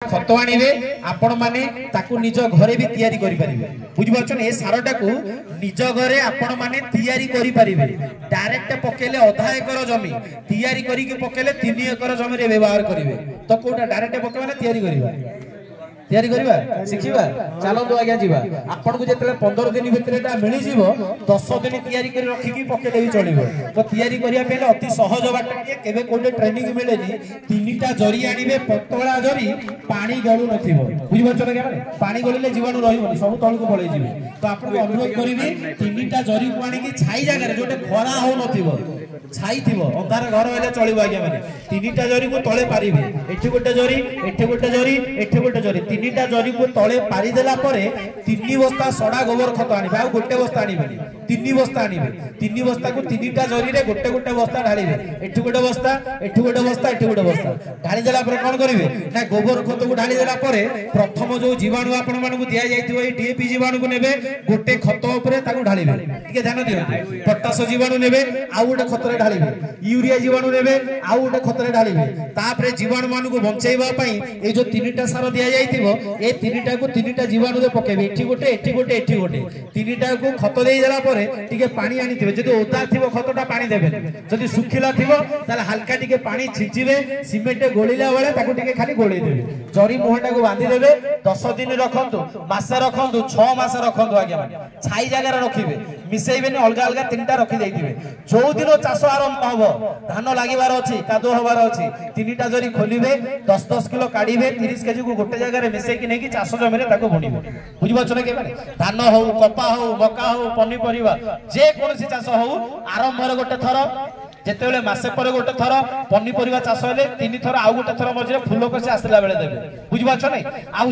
खत आनिबे आपण माने ताकू निज घरे भी तैयारी करि परिबे बुझि परछन ए सारटा को निज घरे आपण माने तैयारी करि परिबे डायरेक्ट पकेले आधा एकर जमी तैयारी करि के पकेले 3 एकर जमी रे व्यवहार करिवे तो कोटा डायरेक्ट पकेबे ना तैयारी करिबा तैयारी करिबा सिखिबा चलंदो आज्ञा जीवा आपण को जेतले 15 दिन भितरे ता मिली जीवो 10 दिन तैयारी करि रखि की पकेले भी चलिबो तो तैयारी करिया पेले अति सहज बाट के केबे कोडे ट्रेनिंग मिलेनी तीनटा जरी आनिबे पतला जरी पानी गळु नथिबो बुझि परछन के माने पानी गळिले जीवाणु रहिबोनी सब तळ को पळै जिवे तो आपण अनुरोध करिबी तीनटा जरी को आनी की छाई जागा रे जोटे खरा हो नथिबो छाई थिबो अंधार घर हेले चलिबो आज्ञा माने तीनटा जरी को तळे पारिबे एठी गोटे जरी एठी गोटे जरी एठी गोटे जरी तीनटा जरी को तळे पारि देला परे 3 बस्ता सडा गोबर खत आनिबे आ गोटे बस्ता आनिबे 3 बस्ता आनिबे 3 बस्ता को तीनटा जरी रे गोटे गोटे बस्ता ढालिबे एठी गोटे बस्ता एठी गोटे बस्ता एठी गोटे बस्ता ढाली देला परे कोन करिवे ना गोबर खत को ढाली देला परे प्रथम जो जीवाणु आपण माने को दिया जाइथिबो ए डीएपी जीवाणु को नेबे गोटे खत ऊपर ताकू ढालिबे ठीक ध्यान दियो पोटास जीवाणु नेबे आ गोटे खत रे ढालिबे यूरिया जीवाणु नेबे आ गोटे खत रे ढालिबे तापरे जीवाणु मानु को बंचैबा पई ए जो तीनटा सार दिया जाइथिबो ए तीनटा को तीनटा जीवाणु दे पकेबे एठी गोटे एठी गोटे एठी गोटे तीनटा को खत देई देला परे टिके पानी आनिथिबे जदि ओदा थिबो खतटा पानी देबे जदि सुखिला थिबो ताले हल्का टिके पानी छिचिबे सिमेंट गोलिला बेले ताको टिके खाली गोळै देबे जरी मुहटा को बांधी देबे 10 दिन रखंतु मास रखंतु 6 मास रखंतु आज्ञा माने छाई जागा रे रखिबे मिसेइबेनी अलगा अलगा तीनटा रखि देइथिबे जो दिन चाष आरंभ हबो धान लागिबार अछि कादो होबार अछि तीनटा जरी खोलिबे 10-10 किलो काढिबे 30 केजी को गोटे जागा रे मिसेइ कि नै कि चाष जमी रे ताको बुनिबे बुझि बछन के माने धान हो कपा हो मका हो पनी परिवा जे कोनसी चाष हो आरंभ रे गोटे थर जेतेबेले मासे पर गोटे थर पनी परिवा चाष हेले 3 थर आ गोटे थर मझे फूल कसे आसला बेले देबे बुझि बछ नै आ